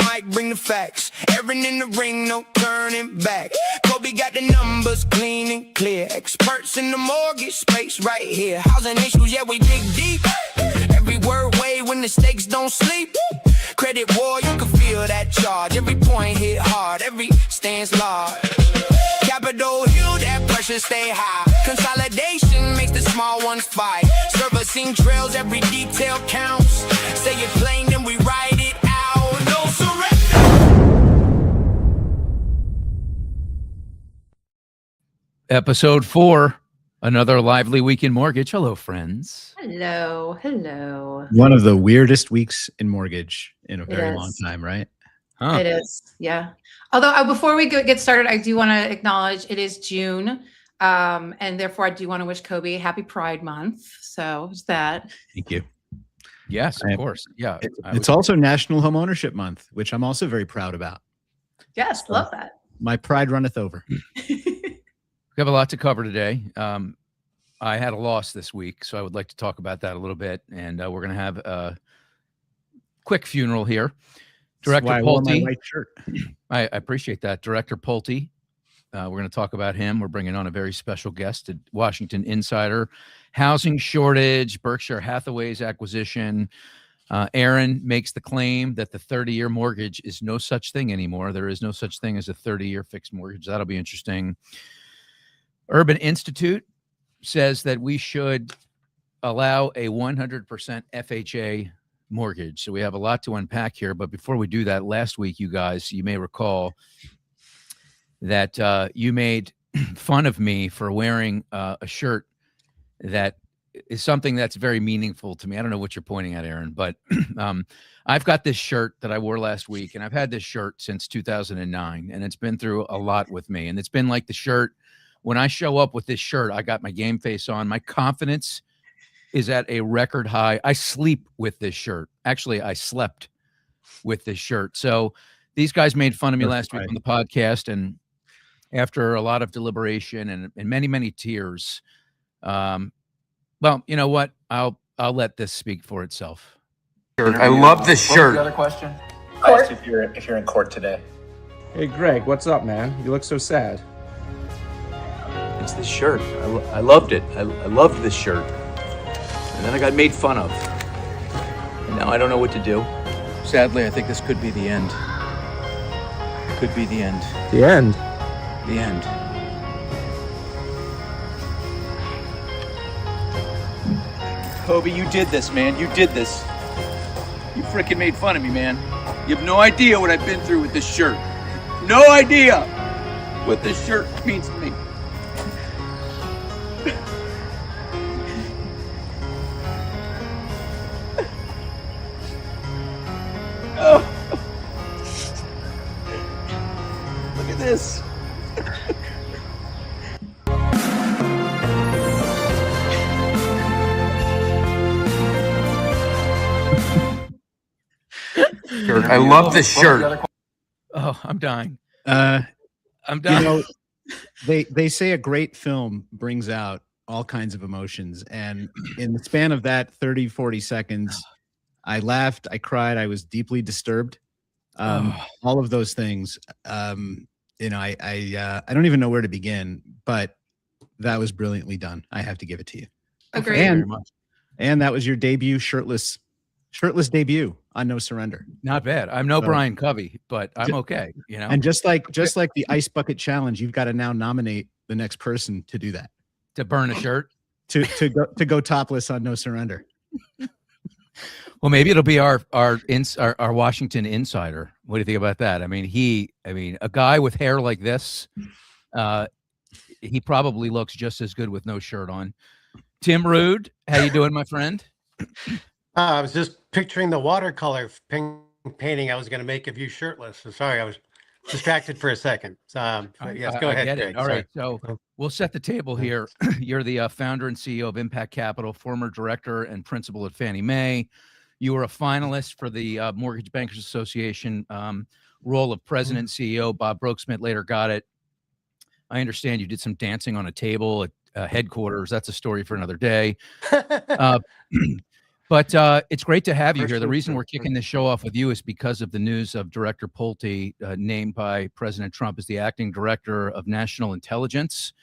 mic, bring the facts. Erin in the ring, no turning back. Coby got the numbers clean and clear. Experts in the mortgage space right here. Housing issues, yeah, we dig deep. Every word weigh when the stakes don't sleep. Credit war, you can feel that charge. Every point hit hard, every stance large. Capital Hill, that pressure stay high. Consolidation makes the small ones fight. Servicing trails, every detail counts. Say it plain, then we write it out. No surrender. Episode 4, another lively week in mortgage. Hello, friends. Hello. One of the weirdest weeks in mortgage in a very long time, right? Huh. It is, yeah. Although before we get started, I do want to acknowledge it is June, and therefore I do want to wish Coby happy Pride Month. So it's that. Thank you. Yes, of course. Yeah. It's also National Homeownership Month, which I'm also very proud about. Yes, love that. My pride runneth over. We have a lot to cover today. I had a loss this week, so I would like to talk about that a little bit. And we're going to have a quick funeral here. Director That's why I wore my Pulte. white shirt. I appreciate that. Director Pulte. We're going to talk about him. We're bringing on a very special guest, a Washington insider. Housing shortage, Berkshire Hathaway's acquisition. Erin makes the claim that the 30-year mortgage is no such thing anymore. There is no such thing as a 30-year fixed mortgage. That'll be interesting. Urban Institute says that we should allow a 100% FHA mortgage. So we have a lot to unpack here. But before we do that, last week, you guys, you may recall that you made fun of me for wearing a shirt that is something that's very meaningful to me. I don't know what you're pointing at, Erin, but I've got this shirt that I wore last week, and I've had this shirt since 2009, and it's been through a lot with me. And it's been like the shirt, when I show up with this shirt, I got my game face on. My confidence is at a record high. I sleep with this shirt. Actually, I slept with this shirt. So these guys made fun of me last week on the podcast, and after a lot of deliberation and many, many tears, well, you know what? I'll let this speak for itself. I love this shirt. Other question? Court. If you're in court today. Hey Greg, what's up, man? You look so sad. It's this shirt. I loved it. I loved this shirt. And then I got made fun of. And now I don't know what to do. Sadly, I think this could be the end. Could be the end. The end? The end. Coby, you did this, man. You did this. You freaking made fun of me, man. You have no idea what I've been through with this shirt. No idea what this shirt means to me. Oh. Look at this. I love this shirt. Oh, I'm dying. I'm dying. You know, they say a great film brings out all kinds of emotions. And in the span of that 30, 40 seconds, I laughed, I cried, I was deeply disturbed. All of those things. You know, I don't even know where to begin, but that was brilliantly done. I have to give it to you. Agreed. And that was your debut shirtless debut on No Surrender. Not bad. I'm no Brian Covey, but I'm okay. You know, And just like the Ice Bucket Challenge, you've got to now nominate the next person to do that. to burn a shirt. To go topless on No Surrender. Well, maybe it'll be our Washington insider. What do you think about that? I mean, a guy with hair like this, he probably looks just as good with no shirt on. Tim Rude, how you doing, my friend? I was just picturing the watercolor painting I was going to make of you shirtless. So sorry, I was distracted for a second. Yes, go ahead, Greg. All right, so we'll set the table here. You're the founder and CEO of Impact Capital, former director and principal at Fannie Mae. You were a finalist for the Mortgage Bankers Association role of president and CEO. Bob Brooksmith later got it. I understand you did some dancing on a table at headquarters. That's a story for another day. But it's great to have you here. The Person reason to- we're kicking the show off with you is because of the news of Director Pulte named by President Trump as the acting director of national intelligence.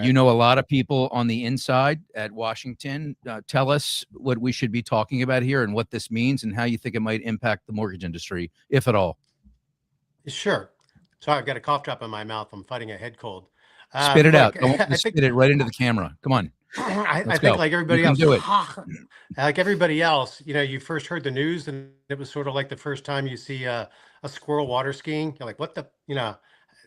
You know a lot of people on the inside at Washington. Tell us what we should be talking about here and what this means and how you think it might impact the mortgage industry, if at all. Sure. Sorry, I've got a cough drop in my mouth. I'm fighting a head cold. Spit it out. Look, I want you to I think spit it right into the camera. Come on. I Let's think go. like everybody You can else, do it. like everybody else, you first heard the news and it was sort of like the first time you see a squirrel water skiing. You're like, what the,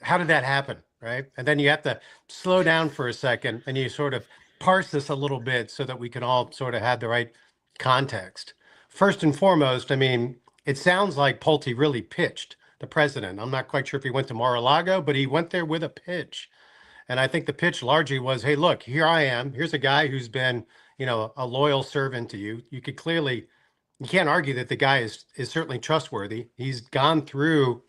how did that happen? Right. And then you have to slow down for a second and you sort of parse this a little bit so that we can all sort of have the right context. First and foremost, I mean, it sounds like Pulte really pitched the president. I'm not quite sure if he went to Mar-a-Lago, but he went there with a pitch. And I think the pitch largely was, hey, look, here I am. Here's a guy who's been, a loyal servant to you. You can't argue that the guy is certainly trustworthy. He's gone through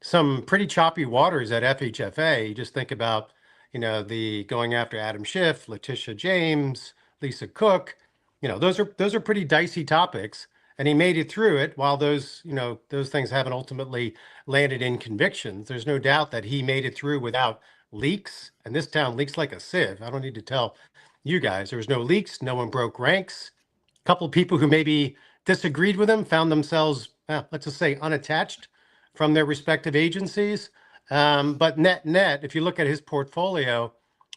some pretty choppy waters at FHFA. You just think about, the going after Adam Schiff, Letitia James, Lisa Cook. Those are pretty dicey topics. And he made it through it while those things haven't ultimately landed in convictions. There's no doubt that he made it through without leaks. And this town leaks like a sieve. I don't need to tell you guys. There was no leaks. No one broke ranks. A couple of people who maybe disagreed with him found themselves, let's just say, unattached from their respective agencies. But net, if you look at his portfolio,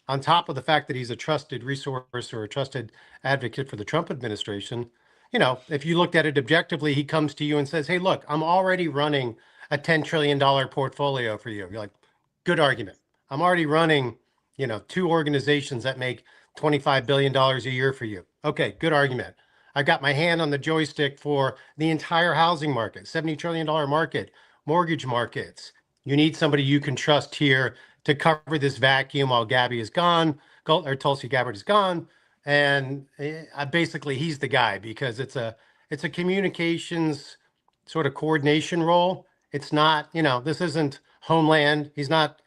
on top of the fact that he's a trusted resource or a trusted advocate for the Trump administration, if you looked at it objectively, he comes to you and says, hey, look, I'm already running a $10 trillion portfolio for you. You're like, good argument. I'm already running, 2 organizations that make $25 billion a year for you. Okay, good argument. I've got my hand on the joystick for the entire housing market, $70 trillion market, mortgage markets. You need somebody you can trust here to cover this vacuum while Gabby is gone, or Tulsi Gabbard is gone. And basically he's the guy because it's a communications sort of coordination role. It's not, this isn't Homeland. He's not,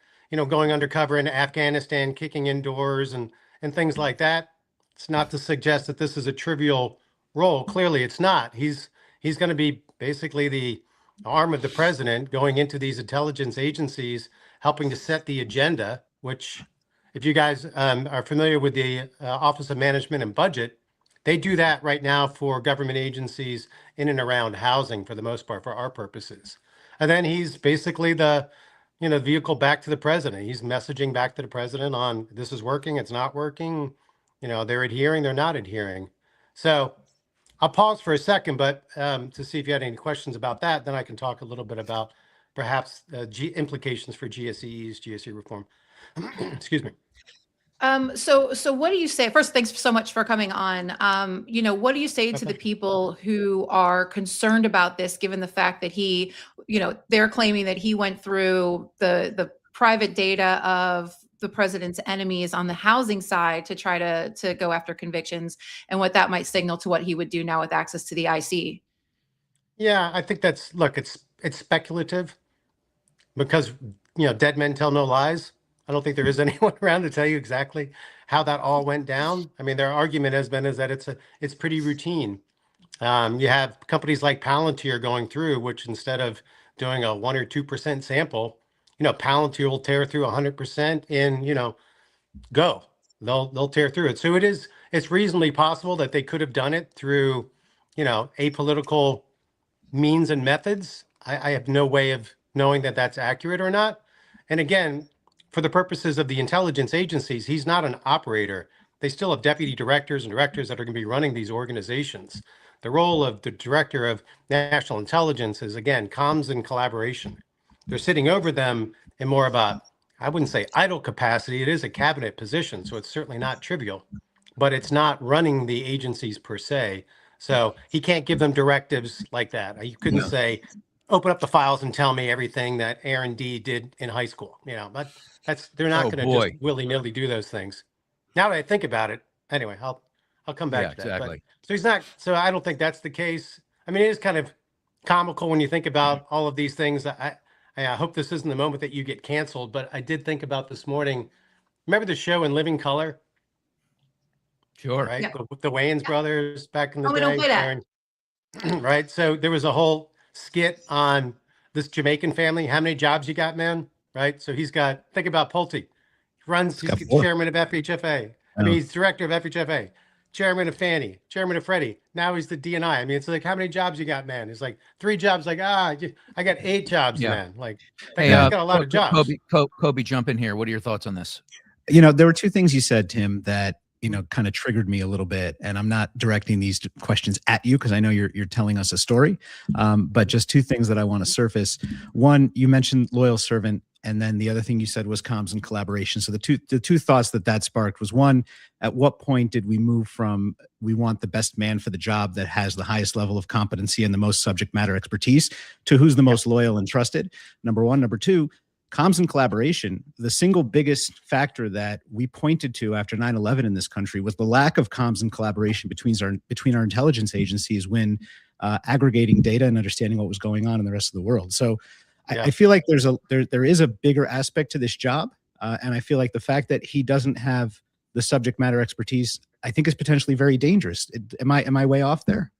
going undercover in Afghanistan, kicking indoors and things like that. It's not to suggest that this is a trivial role. Clearly it's not. He's going to be basically the arm of the president going into these intelligence agencies, helping to set the agenda, which if you guys are familiar with the Office of Management and Budget, they do that right now for government agencies in and around housing for the most part, for our purposes. And then he's basically the, vehicle back to the president. He's messaging back to the president on this is working, it's not working. They're adhering, they're not adhering. So I'll pause for a second, but to see if you had any questions about that, then I can talk a little bit about perhaps implications for GSEs, GSE reform. Excuse me. So what do you say? First, thanks so much for coming on. What do you say to the people who are concerned about this, given the fact that he, they're claiming that he went through the private data of the president's enemies on the housing side to try to go after convictions, and what that might signal to what he would do now with access to the IC? Yeah, I think it's speculative because, dead men tell no lies. I don't think there is anyone around to tell you exactly how that all went down. I mean, their argument has been is that it's pretty routine. You have companies like Palantir going through, which instead of doing a 1 or 2% sample, Palantir will tear through 100% in, go. They'll tear through it. So it's reasonably possible that they could have done it through, apolitical means and methods. I have no way of knowing that that's accurate or not. And again, for the purposes of the intelligence agencies, he's not an operator. They still have deputy directors and directors that are going to be running these organizations. The role of the director of national intelligence is, again, comms and collaboration. They're sitting over them in more of a, I wouldn't say idle capacity. It is a cabinet position, so it's certainly not trivial, but it's not running the agencies per se. So he can't give them directives like that. You couldn't say, open up the files and tell me everything that Erin D did in high school. But they're not going to just willy-nilly do those things. Now that I think about it, anyway, I'll come back to that. Exactly. So he's not. So I don't think that's the case. I mean, it is kind of comical when you think about all of these things. I hope this isn't the moment that you get canceled, but I did think about this morning. Remember the show In Living Color? Sure. right? Yeah. The Wayans brothers back in the Oh, we don't day, play that. Erin, right? So there was a whole skit on this Jamaican family. How many jobs you got, man? Right? So he's got, think about Pulte. He's got 4. chairman of FHFA. I Oh. mean, he's director of FHFA, chairman of Fannie, chairman of Freddie. Now he's the DNI. I mean, it's like, how many jobs you got, man? He's like 3 jobs. Like, I got 8 jobs, Yeah. man. Like, that Hey, guy's got a lot of jobs. Kobe, jump in here. What are your thoughts on this? There were 2 things you said, Tim, that kind of triggered me a little bit. And I'm not directing these questions at you because I know you're telling us a story. But just 2 things that I want to surface. One, you mentioned loyal servant, and then the other thing you said was comms and collaboration. So the two thoughts that sparked was, one, at what point did we move from we want the best man for the job that has the highest level of competency and the most subject matter expertise to who's the most loyal and trusted? Number one. Number two, comms and collaboration. The single biggest factor that we pointed to after 9/11 in this country was the lack of comms and collaboration between our intelligence agencies when aggregating data and understanding what was going on in the rest of the world. So I feel like there is a bigger aspect to this job, and I feel like the fact that he doesn't have the subject matter expertise, I think, is potentially very dangerous. Am I way off there?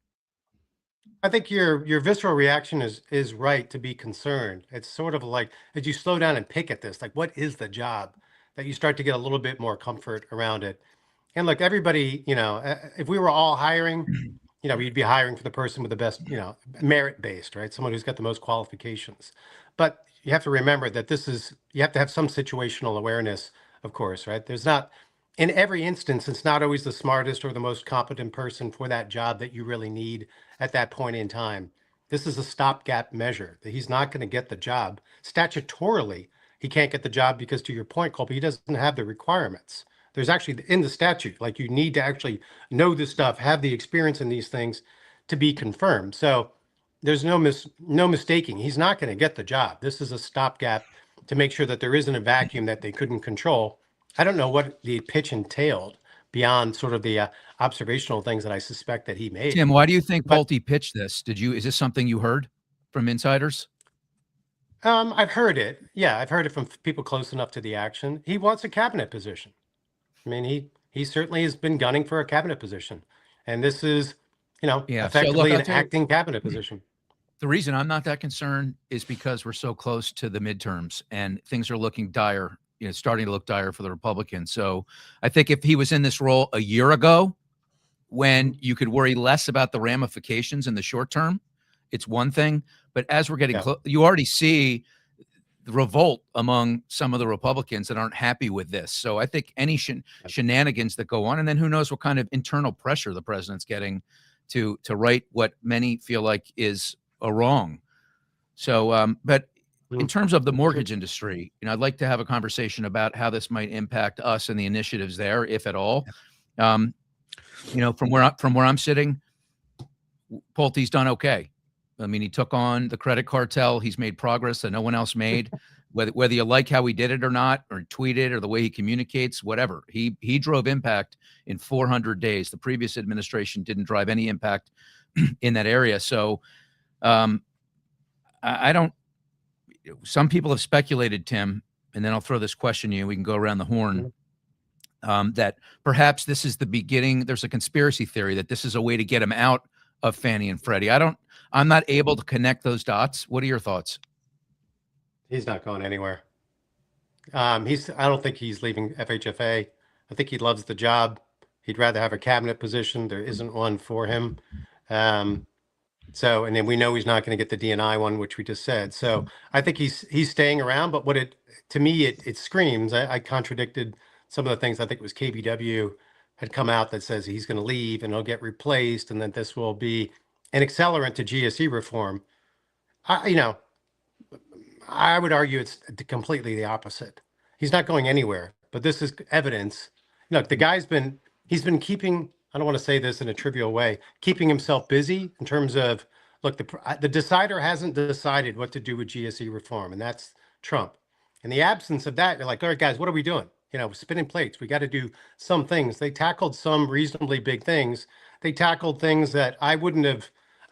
I think your visceral reaction is right to be concerned. It's sort of like, as you slow down and pick at this, like, what is the job, that you start to get a little bit more comfort around it. And look, everybody, if we were all hiring, we'd be hiring for the person with the best, merit-based, right? Someone who's got the most qualifications. But you have to remember that you have to have some situational awareness, of course, right? In every instance, it's not always the smartest or the most competent person for that job that you really need at that point in time. This is a stopgap measure. That he's not going to get the job. Statutorily, he can't get the job because, to your point, Colby, he doesn't have the requirements. There's actually in the statute, like, you need to actually know this stuff, have the experience in these things to be confirmed. So there's no mistaking. He's not going to get the job. This is a stopgap to make sure that there isn't a vacuum that they couldn't control. I don't know what the pitch entailed beyond sort of the observational things that I suspect that he made. Tim, why do you think Pulte pitched this? Is this something you heard from insiders? I've heard it. Yeah, I've heard it from people close enough to the action. He wants a cabinet position. I mean, he certainly has been gunning for a cabinet position. And this is, effectively an acting cabinet position. The reason I'm not that concerned is because we're so close to the midterms and things are looking dire, starting to look dire for the Republicans. So I think if he was in this role a year ago, when you could worry less about the ramifications in the short term, it's one thing. But as we're getting close, you already see the revolt among some of the Republicans that aren't happy with this. So I think any shenanigans that go on, and then who knows what kind of internal pressure the president's getting to right what many feel like is a wrong. So, but in terms of the mortgage industry, I'd like to have a conversation about how this might impact us and the initiatives there, if at all. From where I'm sitting, Pulte's done okay. I mean, he took on the credit cartel. He's made progress that no one else made. Whether you like how he did it or not, or tweeted, or the way he communicates, whatever. He drove impact in 400 days. The previous administration didn't drive any impact in that area. So I don't. Some people have speculated, Tim, and then I'll throw this question to you. We can go around the horn. That perhaps this is the beginning. There's a conspiracy theory that this is a way to get him out of Fannie and Freddie. I'm not able to connect those dots. What are your thoughts? He's not going anywhere. I don't think he's leaving FHFA. I think he loves the job. He'd rather have a cabinet position. There isn't one for him. And then we know he's not going to get the DNI one, which we just said. So I think he's staying around. But to me, it screams. I contradicted some of the things. I think it was KBW had come out that says he's going to leave and he'll get replaced, and that this will be an accelerant to GSE reform. I would argue it's completely the opposite. He's not going anywhere, but this is evidence. Look, the guy's he's been keeping, I don't want to say this in a trivial way, keeping himself busy in terms of, look, the decider hasn't decided what to do with GSE reform, and that's Trump. In the absence of that, you're like, all right, guys, what are we doing? Spinning plates. We got to do some things. They tackled some reasonably big things. They tackled things that I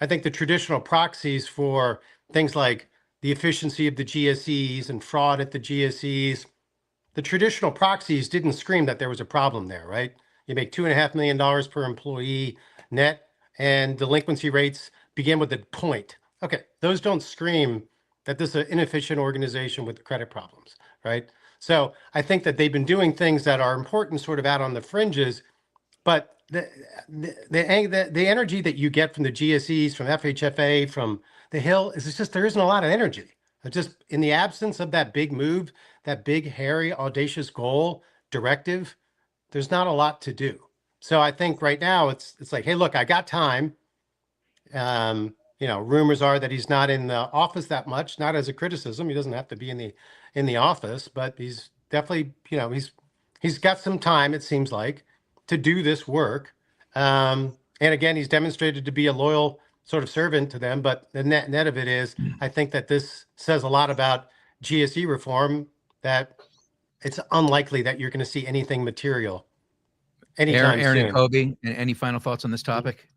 think the traditional proxies for things like the efficiency of the GSEs and fraud at the GSEs, the traditional proxies didn't scream that there was a problem there, right? You make $2.5 million per employee net, and delinquency rates begin with a point. Okay, those don't scream that this is an inefficient organization with credit problems, right? So I think that they've been doing things that are important sort of out on the fringes, but the energy that you get from the GSEs, from FHFA, from the Hill, is just there isn't a lot of energy. Just in the absence of that big move, that big, hairy, audacious goal directive, there's not a lot to do. So I think right now it's like, hey, look, I got time. Rumors are that he's not in the office that much, not as a criticism. He doesn't have to be in the office, but he's definitely, he's got some time, it seems like, to do this work. And again, he's demonstrated to be a loyal sort of servant to them. But the net of it is, I think that this says a lot about GSE reform, that it's unlikely that you're going to see anything material anytime Erin soon. and Coby, any final thoughts on this topic?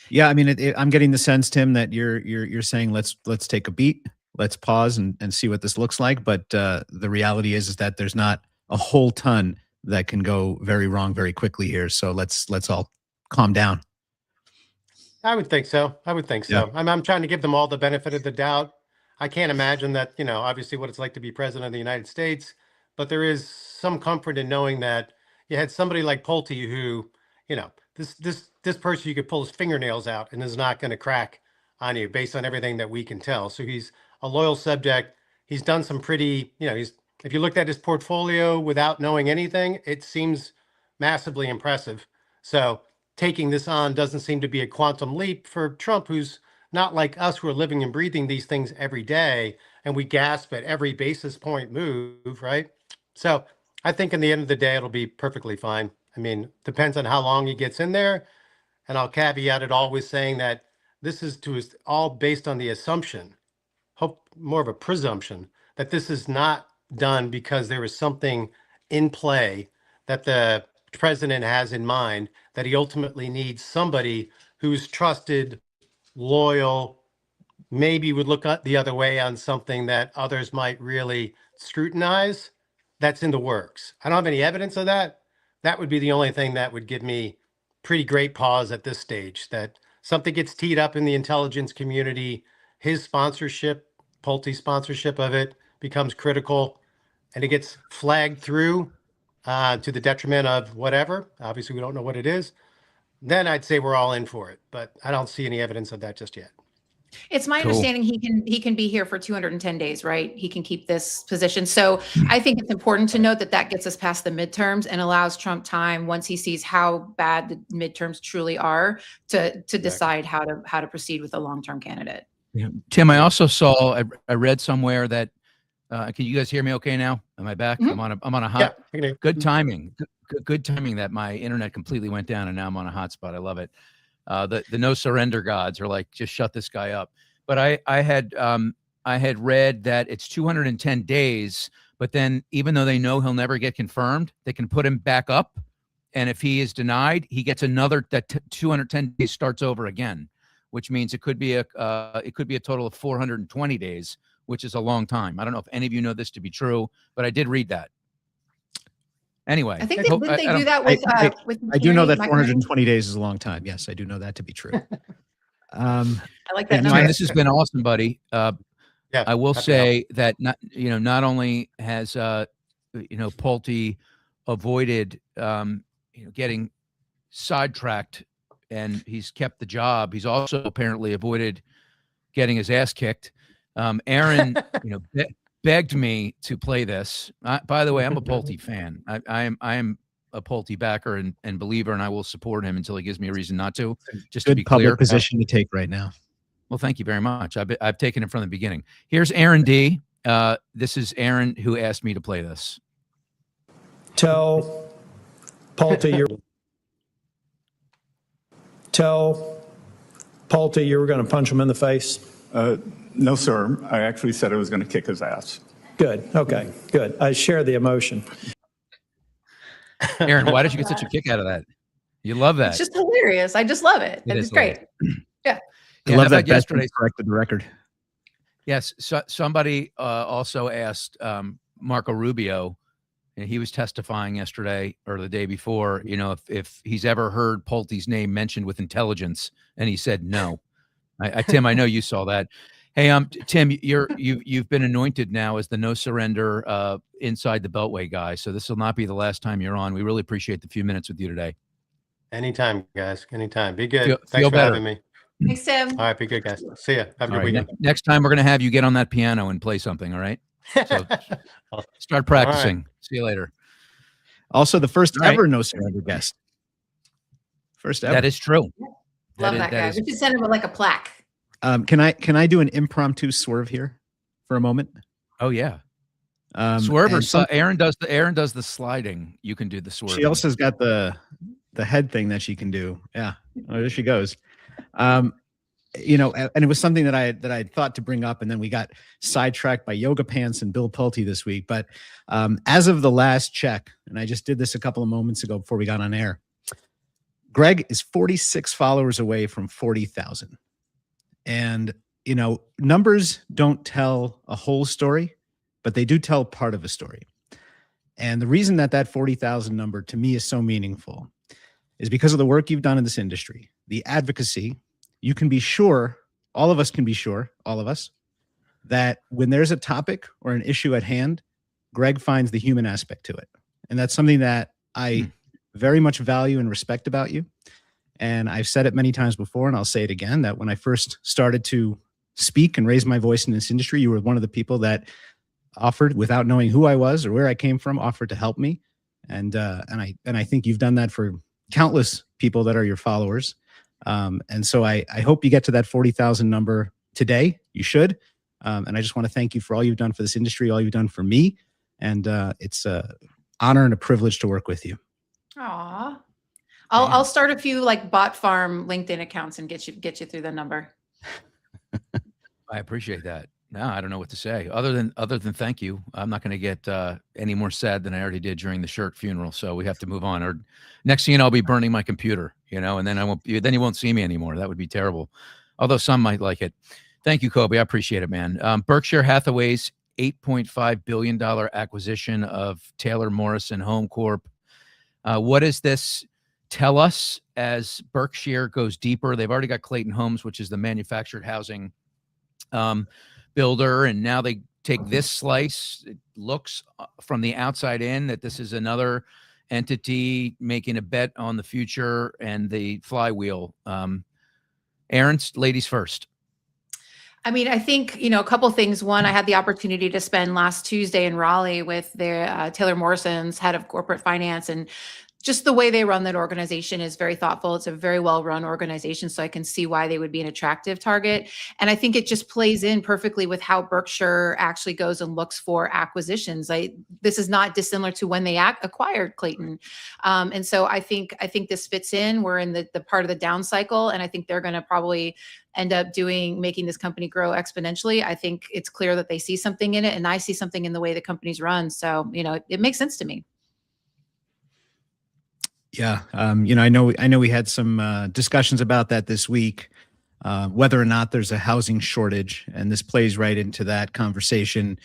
Yeah, I mean, I'm getting the sense, Tim, that you're saying let's take a beat, let's pause and see what this looks like. But the reality is that there's not a whole ton that can go very wrong very quickly here. So let's all calm down. I would think so. Yeah. I'm trying to give them all the benefit of the doubt. I can't imagine that, obviously what it's like to be president of the United States, but there is some comfort in knowing that you had somebody like Pulte who, this person, you could pull his fingernails out and is not going to crack on you based on everything that we can tell. So he's a loyal subject. He's done some pretty, if you looked at his portfolio without knowing anything, it seems massively impressive. So taking this on doesn't seem to be a quantum leap for Trump, who's not like us, who are living and breathing these things every day, and we gasp at every basis point move, right? So I think in the end of the day, it'll be perfectly fine. I mean, depends on how long he gets in there. And I'll caveat it all with saying that this is all based on the assumption, more of a presumption, that this is not done because there is something in play that the president has in mind, that he ultimately needs somebody who's trusted, loyal, maybe would look the other way on something that others might really scrutinize. That's in the works. I don't have any evidence of that. That would be the only thing that would give me pretty great pause at this stage, that something gets teed up in the intelligence community, his sponsorship, Pulte's sponsorship of it becomes critical, and it gets flagged through to the detriment of whatever. Obviously, we don't know what it is. Then I'd say we're all in for it, but I don't see any evidence of that just yet. It's my understanding he can be here for 210 days, right? He can keep this position. So I think it's important to note that gets us past the midterms and allows Trump time, once he sees how bad the midterms truly are, to decide how to proceed with a long-term candidate. Yeah. Tim, I also saw, I read somewhere that, can you guys hear me okay now? Am I back? Mm-hmm. I'm on a hot, Yeah, good timing. Good timing that my internet completely went down and now I'm on a hotspot. I love it. The no surrender gods are like, just shut this guy up. But I had read that it's 210 days, but then even though they know he'll never get confirmed, they can put him back up. And if he is denied, he gets another, 210 days starts over again, which means it could be a total of 420 days, which is a long time. I don't know if any of you know this to be true, but I did read that. Anyway, I think they do that with. I do know that 420 days is a long time. Yes, I do know that to be true. I like that. Ryan, this has been awesome, buddy. I will say that not only has Pulte avoided getting sidetracked and he's kept the job, he's also apparently avoided getting his ass kicked. Erin, begged me to play this. By the way, I'm a Pulte fan. I am a Pulte backer and believer, and I will support him until he gives me a reason not to. Just to be clear, public position to take right now. Well, thank you very much. I've taken it from the beginning. Here's Erin D. This is Erin who asked me to play this. Tell Pulte you were going to punch him in the face. No, sir. I actually said I was going to kick his ass. Good. Okay, good. I share the emotion. Erin, why did you get such a kick out of that? You love that. It's just hilarious. I just love it. It's great. Yeah. I love that yesterday. Corrected the record. Yes. So somebody also asked Marco Rubio, and he was testifying yesterday or the day before, you know, if he's ever heard Pulte's name mentioned with intelligence, and he said no. Tim, I know you saw that. Hey, Tim, you've been anointed now as the no surrender inside the Beltway guy. So this will not be the last time you're on. We really appreciate the few minutes with you today. Anytime, guys. Anytime. Be good. Feel Thanks for better. having me. Thanks, Tim. All right. Be good, guys. See ya. Have a All good right, weekend. next time we're going to have you get on that piano and play something. All right. So start practicing. See you later. Also, the first All right. ever no surrender guest. First ever. That is true. Love that guy. We should send him like a plaque. Can I do an impromptu swerve here for a moment? Oh yeah. Swerve Swerver. Erin does the sliding. You can do the swerve. She also has got the head thing that she can do. Yeah. Oh, there she goes. You know, and it was something that I had thought to bring up, and then we got sidetracked by Yoga Pants and Bill Pulte this week. But as of the last check, and I just did this a couple of moments ago before we got on air, Greg is 46 followers away from 40,000. And, you know, numbers don't tell a whole story, but they do tell part of a story. And the reason that 40,000 number to me is so meaningful is because of the work you've done in this industry, the advocacy. You can be sure, all of us can be sure, all of us, that when there's a topic or an issue at hand, Greg finds the human aspect to it. And that's something that I very much value and respect about you. And I've said it many times before, and I'll say it again, that when I first started to speak and raise my voice in this industry, you were one of the people that offered, without knowing who I was or where I came from, offered to help me. And I think you've done that for countless people that are your followers. And so I hope you get to that 40,000 number today. You should. And I just want to thank you for all you've done for this industry, all you've done for me. And it's an honor and a privilege to work with you. Aw. I'll start a few like bot farm LinkedIn accounts and get you through the number. I appreciate that. No, I don't know what to say other than thank you. I'm not going to get any more sad than I already did during the shirt funeral. So we have to move on. Or next thing you know, I'll be burning my computer, you know, and then then you won't see me anymore. That would be terrible. Although some might like it. Thank you, Coby. I appreciate it, man. Berkshire Hathaway's $8.5 billion acquisition of Taylor Morrison Home Corp. What does this tell us as Berkshire goes deeper? They've already got Clayton Homes, which is the manufactured housing builder, and now they take this slice. It looks from the outside in that this is another entity making a bet on the future and the flywheel. Erin, ladies first. I mean, I think, you know, a couple things. One, I had the opportunity to spend last Tuesday in Raleigh with their Taylor Morrison's head of corporate finance, and just the way they run that organization is very thoughtful. It's a very well-run organization, so I can see why they would be an attractive target. And I think it just plays in perfectly with how Berkshire actually goes and looks for acquisitions. This is not dissimilar to when they acquired Clayton. And so I think this fits in. We're in the part of the down cycle, and I think they're going to probably end up making this company grow exponentially. I think it's clear that they see something in it, and I see something in the way the company's run. So, you know, it makes sense to me. Yeah. You know, I know we had some discussions about that this week, whether or not there's a housing shortage, and this plays right into that conversation,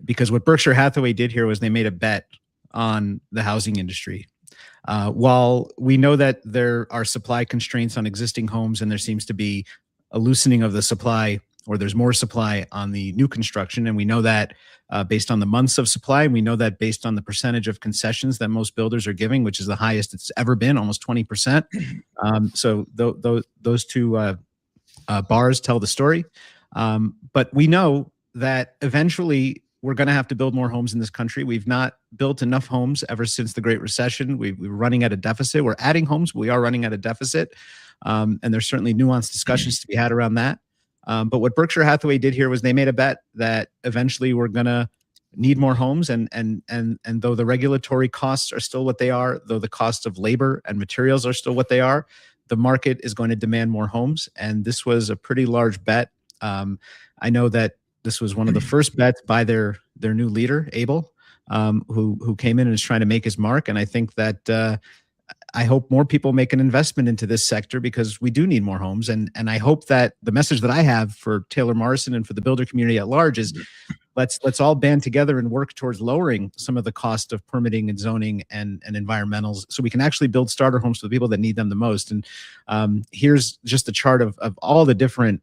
because what Berkshire Hathaway did here was they made a bet on the housing industry. While we know that there are supply constraints on existing homes, and there seems to be a loosening of the supply, or there's more supply on the new construction, and we know that based on the months of supply, and we know that based on the percentage of concessions that most builders are giving, which is the highest it's ever been, almost 20%. So those two bars tell the story. But we know that eventually we're going to have to build more homes in this country. We've not built enough homes ever since the Great Recession. We're running at a deficit. We're adding homes, but we are running at a deficit. And there's certainly nuanced discussions to be had around that. But what Berkshire Hathaway did here was they made a bet that eventually we're going to need more homes. And though the regulatory costs are still what they are, though the cost of labor and materials are still what they are, the market is going to demand more homes. And this was a pretty large bet. I know that this was one of the first bets by their new leader, Abel, who came in and is trying to make his mark. And I think that I hope more people make an investment into this sector, because we do need more homes. And I hope that the message that I have for Taylor Morrison and for the builder community at large is let's all band together and work towards lowering some of the cost of permitting and zoning and environmentals, so we can actually build starter homes for the people that need them the most. And here's just a chart of all the different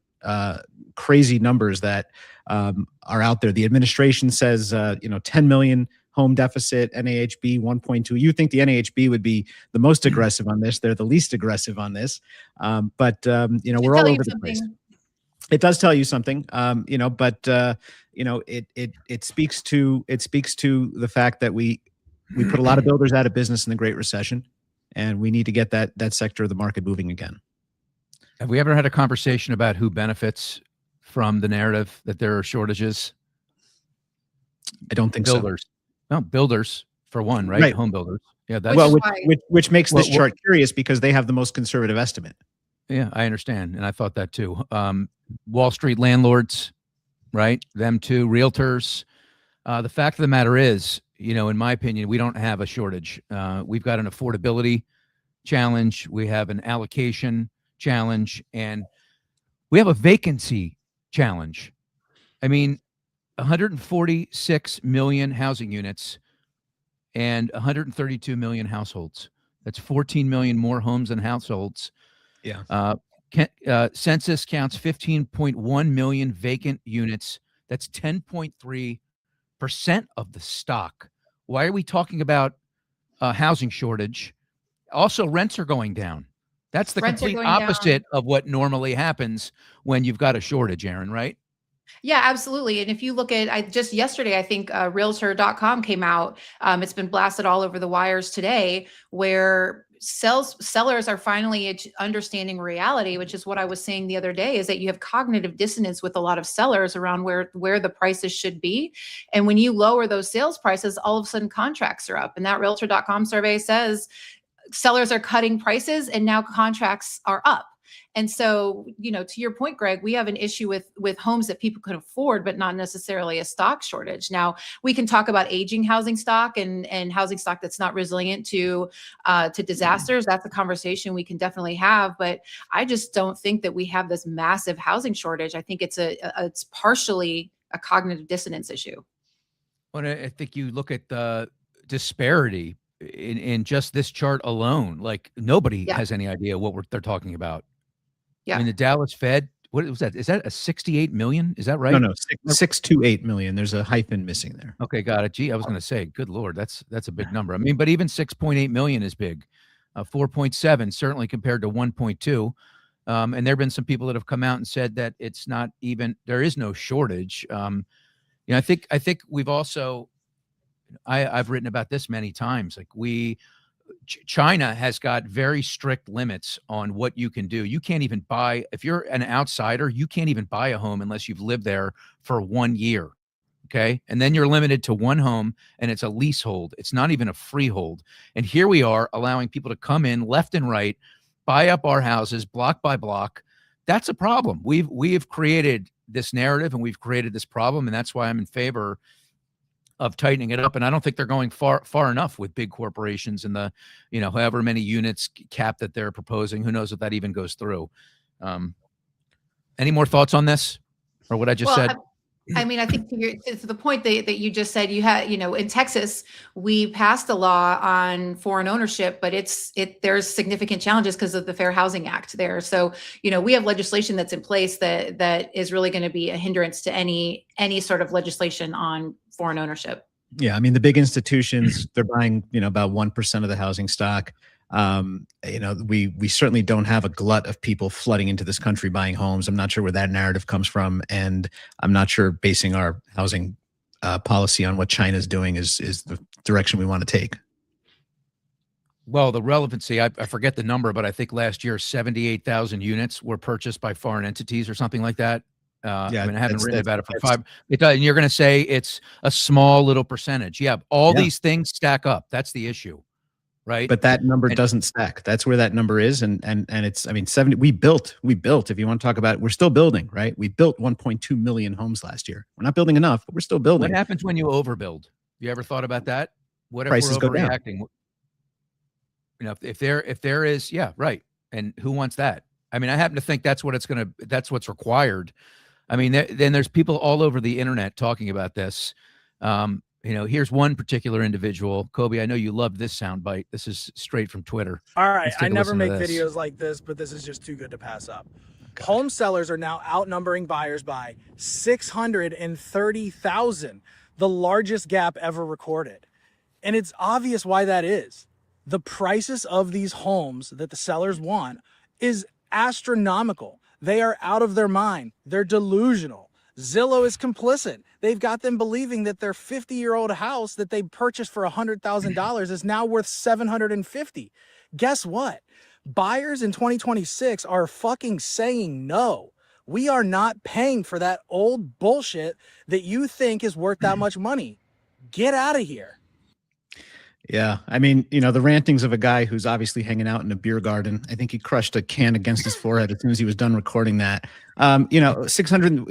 crazy numbers that are out there. The administration says 10 million home deficit, NAHB 1.2. You think the NAHB would be the most aggressive on this? They're the least aggressive on this. But we're all over the place. It does tell you something, but it speaks to the fact that we put a lot of builders out of business in the Great Recession, and we need to get that sector of the market moving again. Have we ever had a conversation about who benefits from the narrative that there are shortages? I don't think builders. so. No, builders for one, right? Home builders. Yeah, that's which makes this chart curious because they have the most conservative estimate. Yeah, I understand, and I thought that too. Wall Street landlords, right? Them too. Realtors. The fact of the matter is, in my opinion, we don't have a shortage. We've got an affordability challenge. We have an allocation challenge, and we have a vacancy challenge. I mean, 146 million housing units and 132 million households. That's 14 million more homes and households. Yeah. Census counts 15.1 million vacant units. That's 10.3% of the stock. Why are we talking about a housing shortage? Also, rents are going down. That's the complete opposite of what normally happens when you've got a shortage, Erin, right? Yeah, absolutely. And if you look at, just yesterday, I think Realtor.com came out. It's been blasted all over the wires today, where sellers are finally understanding reality, which is what I was saying the other day, is that you have cognitive dissonance with a lot of sellers around where the prices should be. And when you lower those sales prices, all of a sudden contracts are up. And that Realtor.com survey says sellers are cutting prices and now contracts are up. And so, to your point, Greg, we have an issue with homes that people can afford, but not necessarily a stock shortage. Now, we can talk about aging housing stock and housing stock that's not resilient to disasters. That's a conversation we can definitely have. But I just don't think that we have this massive housing shortage. I think it's partially a cognitive dissonance issue. Well, I think you look at the disparity in just this chart alone. Like, nobody has any idea what they're talking about. Yeah. I mean, the Dallas Fed, what was that? Is that a 68 million? Is that right? No, 628 million. There's a hyphen missing there. Okay, got it. Gee, I was going to say, good Lord, that's a big number. I mean, but even 6.8 million is big. 4.7 certainly compared to 1.2. And there have been some people that have come out and said that it's not even, there is no shortage. I think we've also, I've written about this many times. Like, China has got very strict limits on what you can do. You can't even buy, if you're an outsider, you can't even buy a home unless you've lived there for 1 year. Okay. And then you're limited to one home, and it's a leasehold. It's not even a freehold. And here we are allowing people to come in left and right, buy up our houses block by block. That's a problem. We've created this narrative and we've created this problem. And that's why I'm in favor of tightening it up. And I don't think they're going far enough with big corporations and the, however many units cap that they're proposing. Who knows if that even goes through. Any more thoughts on this or what I just said? I mean, I think to the point that you just said, you had, in Texas, we passed a law on foreign ownership, but there's significant challenges because of the Fair Housing Act there. So, we have legislation that's in place that is really going to be a hindrance to any sort of legislation on foreign ownership. Yeah, I mean, the big institutions, they're buying, about 1% of the housing stock. We certainly don't have a glut of people flooding into this country buying homes. I'm not sure where that narrative comes from, and I'm not sure basing our housing policy on what China's doing is the direction we want to take. Well, the relevancy, I forget the number, but I think last year 78,000 units were purchased by foreign entities or something like that. I mean, I haven't written about it for five. And you're going to say it's a small little percentage. Yeah, these things stack up. That's the issue. Right. But that number doesn't stack. That's where that number is. And it's, 70, we built, if you want to talk about it, we're still building, right? We built 1.2 million homes last year. We're not building enough, but we're still building. What happens when you overbuild? You ever thought about that? What if prices we're go down? If there is, yeah, right. And who wants that? I mean, I happen to think that's what's required. I mean, then there's people all over the internet talking about this. Here's one particular individual. Coby, I know you love this soundbite. This is straight from Twitter. All right, Let's take I a never listen to make this. videos like this, but this is just too good to pass up. Home sellers are now outnumbering buyers by 630,000, the largest gap ever recorded. And it's obvious why that is. The prices of these homes that the sellers want is astronomical. They are out of their mind. They're delusional. Zillow is complicit. They've got them believing that their 50-year-old house that they purchased for $100,000 is now worth $750,000. Guess what? Buyers in 2026 are fucking saying no. We are not paying for that old bullshit that you think is worth that much money. Get out of here. Yeah. I mean, the rantings of a guy who's obviously hanging out in a beer garden. I think he crushed a can against his forehead as soon as he was done recording that. 600,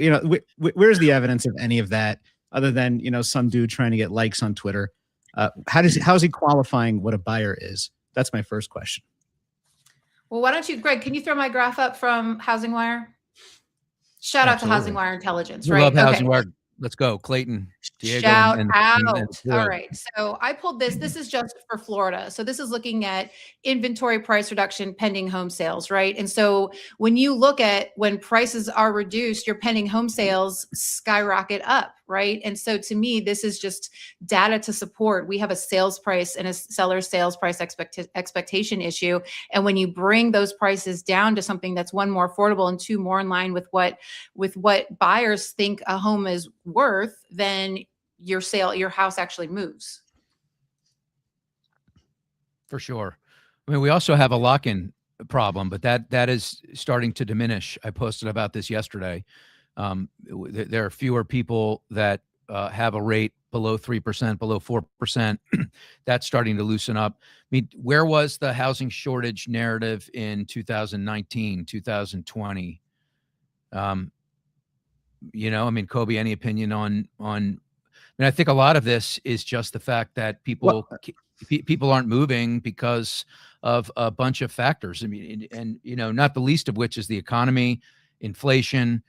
where's the evidence of any of that other than, some dude trying to get likes on Twitter? How's he qualifying what a buyer is? That's my first question. Well, why don't you, Greg, can you throw my graph up from Housing Wire? Shout out to Housing Wire Intelligence, We right? love Housing Wire. Let's go, Clayton. Diego, Shout and out. Floyd. All right. So I pulled this. This is just for Florida. So this is looking at inventory price reduction pending home sales, right? And so when you look at when prices are reduced, your pending home sales skyrocket up, right? And so to me, this is just data to support. We have a sales price and a seller's sales price expectation issue. And when you bring those prices down to something that's one, more affordable, and two, more in line with what buyers think a home is worth, then your house actually moves. For sure. I mean, we also have a lock-in problem, but that is starting to diminish. I posted about this yesterday. There are fewer people that have a rate below 3%, below 4%. That's starting to loosen up. I mean, where was the housing shortage narrative in 2019, 2020? Coby, any opinion on I think a lot of this is just the fact that people aren't moving because of a bunch of factors. I mean, and not the least of which is the economy, inflation,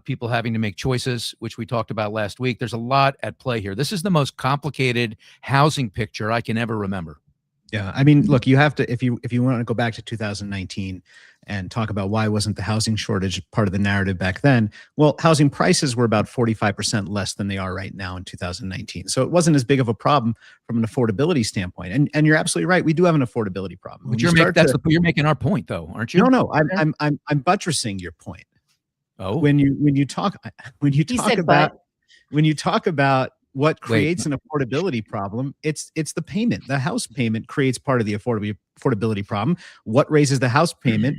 people having to make choices, which we talked about last week. There's a lot at play here. This is the most complicated housing picture I can ever remember. Yeah. I mean, look, you have to, if you want to go back to 2019 and talk about why wasn't the housing shortage part of the narrative back then? Well, housing prices were about 45% less than they are right now in 2019. So it wasn't as big of a problem from an affordability standpoint. And you're absolutely right. We do have an affordability problem. But you're making our point though, aren't you? No, I'm buttressing your point. Oh, when you talk about what creates an affordability problem, it's the payment. The house payment creates part of the affordability problem. What raises the house payment?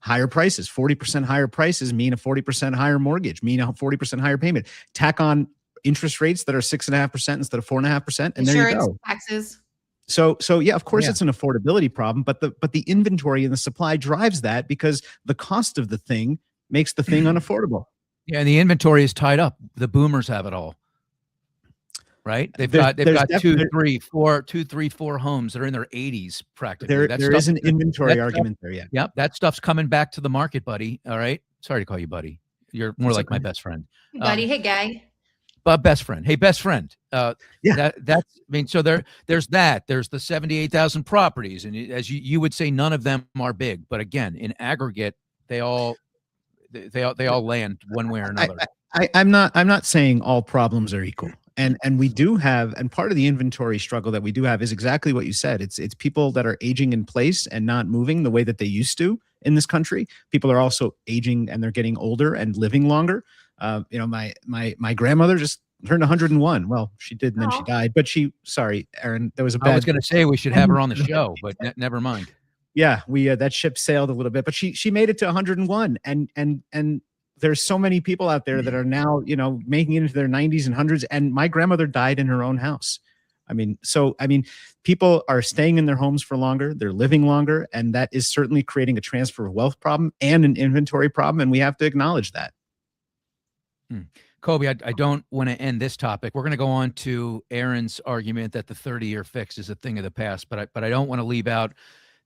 Higher prices. 40% higher prices mean a 40% higher mortgage, mean a 40% higher payment. Tack on interest rates that are 6.5% instead of 4.5%, and there you go. Taxes. So yeah, of course it's an affordability problem, but the inventory and the supply drives that because the cost of the thing makes the thing unaffordable. Yeah, and the inventory is tied up. The boomers have it all. Right? They've got 2, 3, 4 homes that are in their 80s practically. There is an inventory argument there, yeah. Yep, that stuff's coming back to the market, buddy. All right. Sorry to call you buddy. You're more like my best friend. Hey, buddy. Hey, guy. But best friend. Hey, best friend. Yeah. So there's that. There's the 78,000 properties, and as you would say, none of them are big. But again, in aggregate, they all land one way or another. I'm not saying all problems are equal. And we do have, and part of the inventory struggle that we do have is exactly what you said. It's people that are aging in place and not moving the way that they used to in this country. People are also aging and they're getting older and living longer. My grandmother just turned 101. Well, she did, and then she died. But sorry, Erin, there was a bad. I was going to say we should have her on the show, but never mind. Yeah, we that ship sailed a little bit, but she made it to 101, and there's so many people out there that are now, making it into their 90s and 100s. And my grandmother died in her own house. People are staying in their homes for longer. They're living longer. And that is certainly creating a transfer of wealth problem and an inventory problem. And we have to acknowledge that. Coby, I don't want to end this topic. We're going to go on to Erin's argument that the 30-year fix is a thing of the past. But I don't want to leave out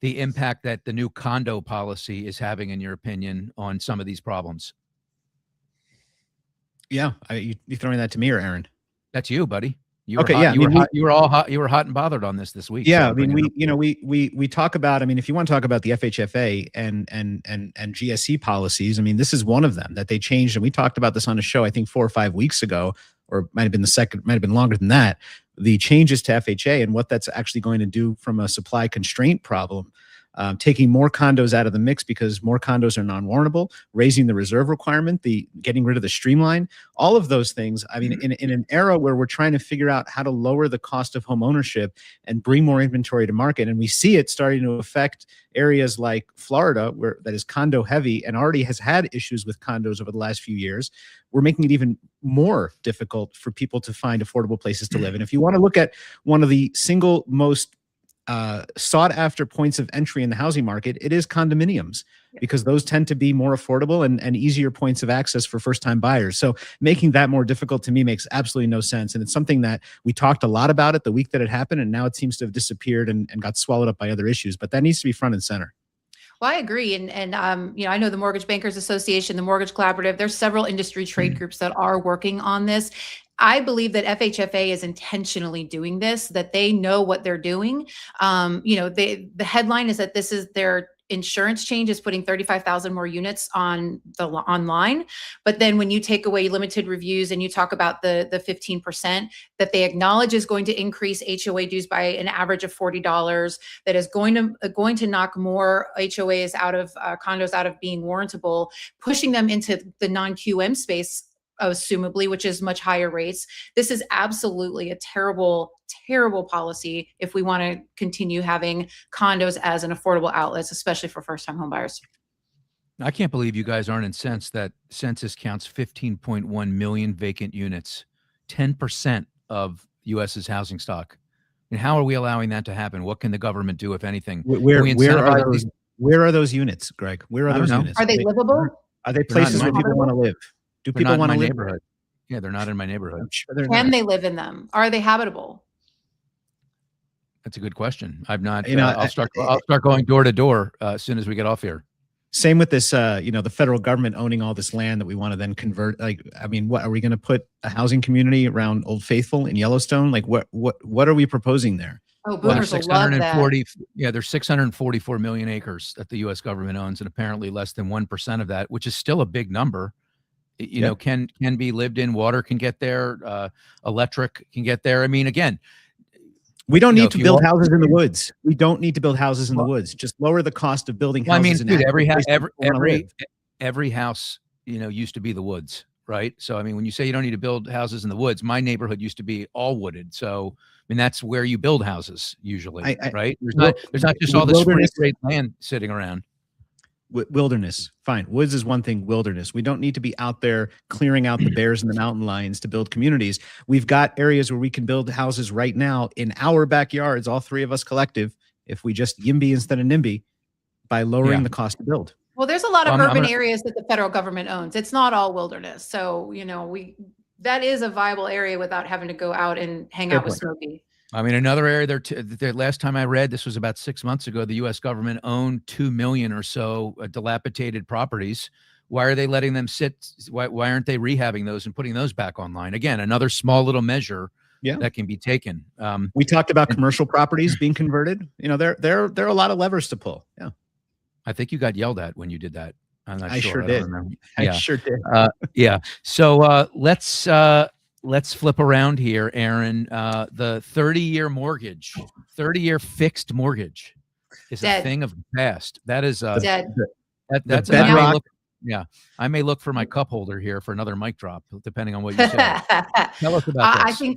the impact that the new condo policy is having, in your opinion, on some of these problems. Yeah, you throwing that to me or Erin? That's you, buddy. You were Okay, hot. yeah, I You mean, were hot. You were all hot. You were hot and bothered on this week. Yeah, so I mean, bring it up. we talk about. I mean, if you want to talk about the FHFA and GSE policies, I mean, this is one of them that they changed, and we talked about this on a show I think 4 or 5 weeks ago, or might have been longer than that. The changes to FHA and what that's actually going to do from a supply constraint problem. Taking more condos out of the mix because more condos are non-warrantable, raising the reserve requirement, the getting rid of the streamline, all of those things. I mean, in an era where we're trying to figure out how to lower the cost of home ownership and bring more inventory to market, and we see it starting to affect areas like Florida, where that is condo heavy and already has had issues with condos over the last few years. We're making it even more difficult for people to find affordable places to live. And if you want to look at one of the single most sought after points of entry in the housing market, it is condominiums, because those tend to be more affordable and easier points of access for first time buyers. So making that more difficult to me makes absolutely no sense. And it's something that we talked a lot about it the week that it happened, and now it seems to have disappeared and got swallowed up by other issues, but that needs to be front and center. Well, I agree. And you know, I know the Mortgage Bankers Association, the Mortgage Collaborative, there's several industry trade groups that are working on this. I believe that FHFA is intentionally doing this, that they know what they're doing. You know, the headline is that this is their insurance change is putting 35,000 more units on the online. But then when you take away limited reviews and you talk about the 15% that they acknowledge is going to increase HOA dues by an average of $40, that is going to knock more HOAs out of condos out of being warrantable, pushing them into the non-QM space, assumably, which is much higher rates. This is absolutely a terrible, terrible policy if we want to continue having condos as an affordable outlet, especially for first-time homebuyers. I can't believe you guys aren't incensed that census counts 15.1 million vacant units, 10% of U.S.'s housing stock. And how are we allowing that to happen? What can the government do, if anything? Where are those units, Greg? Where are those units? Are they livable? Are they places where people want to live? Do people want to live neighborhood? Yeah, they're not in my neighborhood. I'm sure they're Can not. they live in them? Are they habitable? That's a good question. I've not. You know, I'll start going door to door as soon as we get off here. Same with this, you know, the federal government owning all this land that we want to then convert. Like, I mean, what are we going to put a housing community around Old Faithful in Yellowstone? Like, what are we proposing there? Oh, boomers will love that. Yeah, there's 644 million acres that the U.S. government owns, and apparently less than 1% of that, which is still a big number, you know, can be lived in. Water can get there, electric can get there. I mean, again, we don't need to build houses in the woods. We don't need to build houses in the woods. Just lower the cost of building houses. I mean, dude, every house, you know, used to be the woods, right? So, I mean, when you say you don't need to build houses in the woods, my neighborhood used to be all wooded. So, I mean, that's where you build houses usually, right? There's not just all this free great land sitting around. Wilderness, fine. Woods is one thing. Wilderness. We don't need to be out there clearing out the bears and the mountain lions to build communities. We've got areas where we can build houses right now in our backyards, all three of us collective, if we just YIMBY instead of NIMBY, by lowering the cost to build. Well, there's a lot of urban areas that the federal government owns. It's not all wilderness. So, you know, that is a viable area without having to go out and hang out with Smokey. I mean, another area the last time I read, this was about 6 months ago, the U.S. government owned 2 million or so dilapidated properties. Why are they letting them sit? Why aren't they rehabbing those and putting those back online? Again, another small little measure that can be taken. We talked about commercial properties being converted. You know, there are a lot of levers to pull. Yeah. I think you got yelled at when you did that. I'm not sure. Sure did. I sure did. Yeah. So let's flip around here, Erin. The 30-year mortgage, 30-year fixed mortgage is a thing of the past. That is dead. That's bedrock. I may look for my cup holder here for another mic drop, depending on what you say. Tell us about this.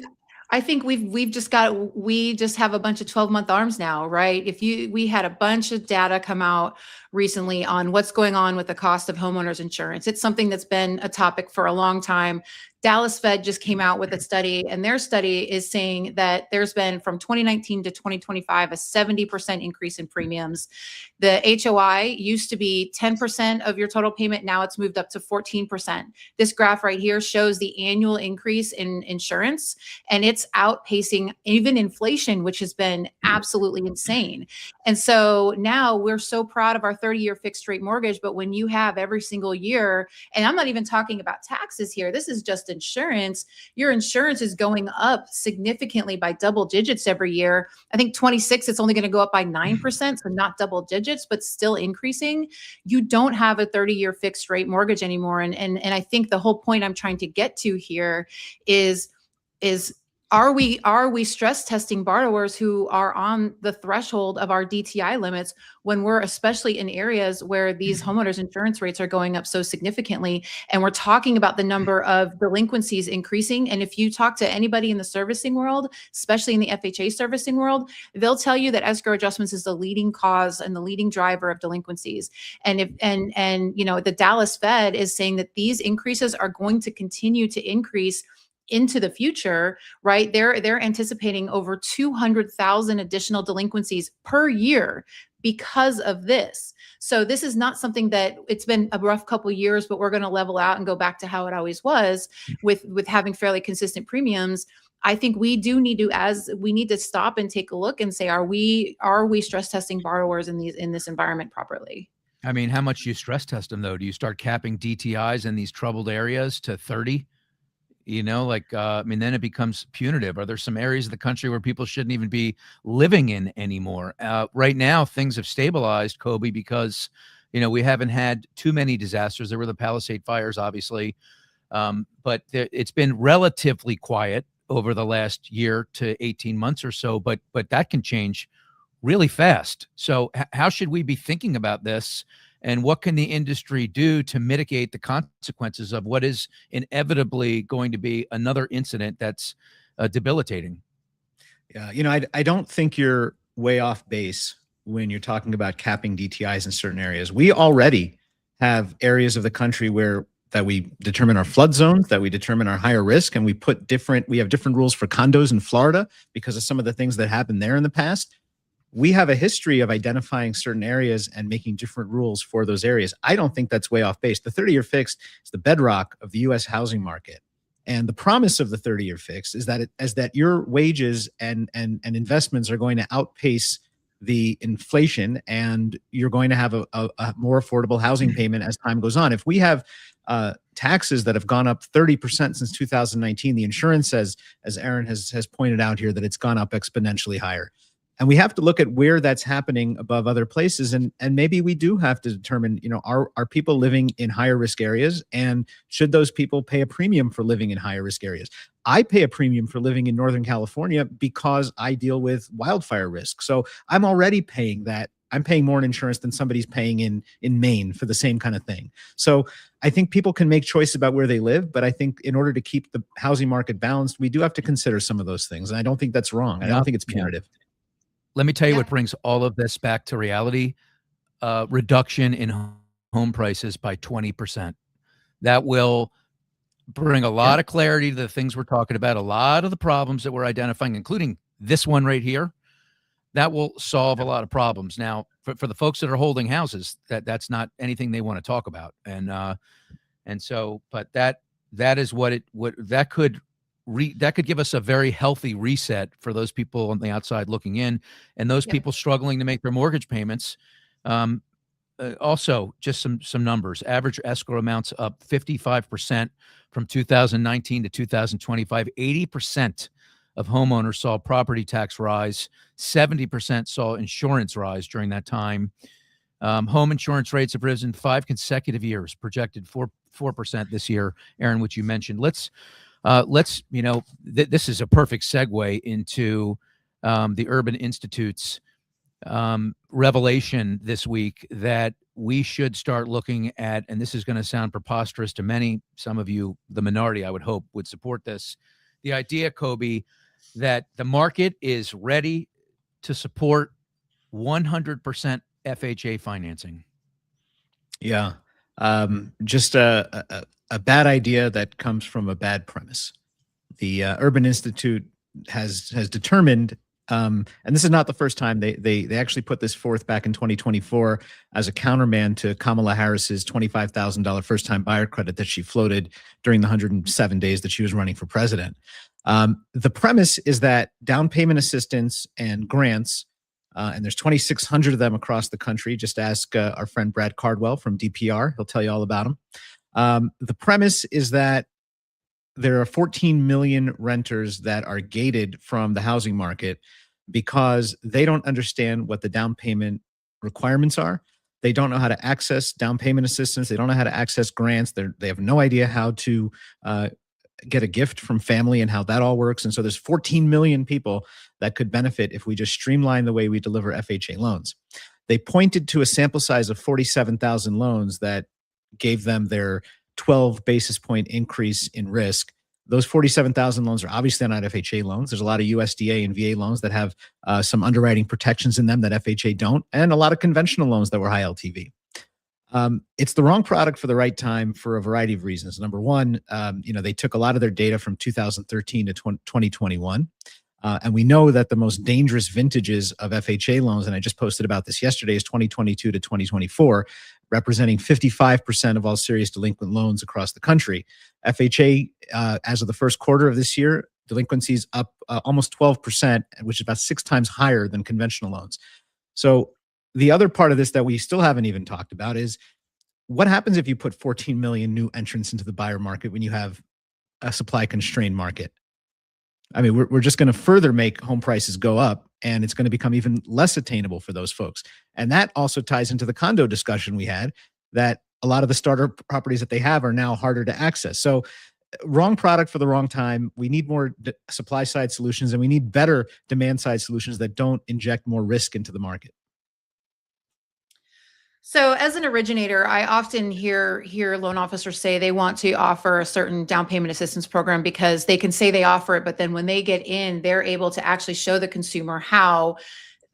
I think we just have a bunch of 12-month ARMs now, right? We had a bunch of data come out recently on what's going on with the cost of homeowners insurance. It's something that's been a topic for a long time. Dallas Fed just came out with a study, and their study is saying that there's been from 2019 to 2025 a 70% increase in premiums. The HOI used to be 10% of your total payment. Now it's moved up to 14%. This graph right here shows the annual increase in insurance, and it's outpacing even inflation, which has been absolutely insane. And so now we're so proud of our 30-year fixed rate mortgage, but when you have every single year, and I'm not even talking about taxes here, this is just insurance, your insurance is going up significantly by double digits every year. I think 26, it's only going to go up by 9%, so not double digits, but still increasing. You don't have a 30-year fixed rate mortgage anymore. And I think the whole point I'm trying to get to here is are we stress testing borrowers who are on the threshold of our DTI limits when we're especially in areas where these homeowners insurance rates are going up so significantly? And we're talking about the number of delinquencies increasing. And if you talk to anybody in the servicing world, especially in the FHA servicing world, they'll tell you that escrow adjustments is the leading cause and the leading driver of delinquencies. And the Dallas Fed is saying that these increases are going to continue to increase into the future, right? They're anticipating over 200,000 additional delinquencies per year because of this. So this is not something that it's been a rough couple of years, but we're going to level out and go back to how it always was with having fairly consistent premiums. I think we do need to stop and take a look and say, are we stress testing borrowers in this environment properly? I mean, how much do you stress test them though? Do you start capping DTIs in these troubled areas to 30? Then it becomes punitive. Are there some areas of the country where people shouldn't even be living in anymore? Right now, things have stabilized, Coby, because, we haven't had too many disasters. There were the Palisade fires, obviously, but it's been relatively quiet over the last year to 18 months or so, but that can change really fast. So how should we be thinking about this? And what can the industry do to mitigate the consequences of what is inevitably going to be another incident that's debilitating? Yeah, I don't think you're way off base when you're talking about capping DTIs in certain areas. We already have areas of the country that we determine our flood zones, that we determine our higher risk, and we have different rules for condos in Florida because of some of the things that happened there in the past. We have a history of identifying certain areas and making different rules for those areas. I don't think that's way off base. The 30-year fixed is the bedrock of the U.S. housing market. And the promise of the 30-year fixed is that your wages and investments are going to outpace the inflation, and you're going to have a more affordable housing payment as time goes on. If we have taxes that have gone up 30% since 2019, the insurance says, as Erin has pointed out here, that it's gone up exponentially higher. And we have to look at where that's happening above other places. And maybe we do have to determine, are people living in higher risk areas? And should those people pay a premium for living in higher risk areas? I pay a premium for living in Northern California because I deal with wildfire risk. So I'm already paying that. I'm paying more in insurance than somebody's paying in Maine for the same kind of thing. So I think people can make choice about where they live, but I think in order to keep the housing market balanced, we do have to consider some of those things. And I don't think that's wrong. I don't think it's punitive. Let me tell you what brings all of this back to reality. Reduction in home prices by 20%. That will bring a lot of clarity to the things we're talking about, a lot of the problems that we're identifying, including this one right here. That will solve a lot of problems. Now, for the folks that are holding houses, that's not anything they want to talk about. But that is what that could give us a very healthy reset for those people on the outside looking in, and those people struggling to make their mortgage payments. Also, just some numbers. Average escrow amounts up 55% from 2019 to 2025. 80% of homeowners saw property tax rise. 70% saw insurance rise during that time. Home insurance rates have risen 5 consecutive years, projected 4% this year. Erin, which you mentioned. This is a perfect segue into the Urban Institute's revelation this week that we should start looking at, and this is going to sound preposterous to many, some of you, the minority, I would hope, would support this. The idea, Coby, that the market is ready to support 100% FHA financing. Yeah. Just a bad idea that comes from a bad premise. The Urban Institute has determined, and this is not the first time they actually put this forth back in 2024 as a countermand to Kamala Harris's $25,000 first-time buyer credit that she floated during the 107 days that she was running for president. The premise is that down payment assistance and grants, and there's 2,600 of them across the country. Just ask our friend Brad Cardwell from DPR. He'll tell you all about them. The premise is that there are 14 million renters that are gated from the housing market because they don't understand what the down payment requirements are. They don't know how to access down payment assistance. They don't know how to access grants. They have no idea how to get a gift from family and how that all works. And so there's 14 million people that could benefit if we just streamline the way we deliver FHA loans. They pointed to a sample size of 47,000 loans that gave them their 12 basis point increase in risk. Those 47,000 loans are obviously not FHA loans. There's a lot of USDA and VA loans that have some underwriting protections in them that FHA don't, and a lot of conventional loans that were high LTV. It's the wrong product for the right time for a variety of reasons. Number one, they took a lot of their data from 2013 to 2021. And we know that the most dangerous vintages of FHA loans, and I just posted about this yesterday, is 2022 to 2024, representing 55% of all serious delinquent loans across the country. FHA, as of the first quarter of this year, delinquencies up almost 12%, which is about 6 times higher than conventional loans. So the other part of this that we still haven't even talked about is what happens if you put 14 million new entrants into the buyer market when you have a supply constrained market? I mean, we're just going to further make home prices go up, and it's going to become even less attainable for those folks. And that also ties into the condo discussion we had, that a lot of the starter properties that they have are now harder to access. So wrong product for the wrong time. We need more supply side solutions, and we need better demand side solutions that don't inject more risk into the market. So as an originator, I often hear loan officers say they want to offer a certain down payment assistance program because they can say they offer it, but then when they get in, they're able to actually show the consumer how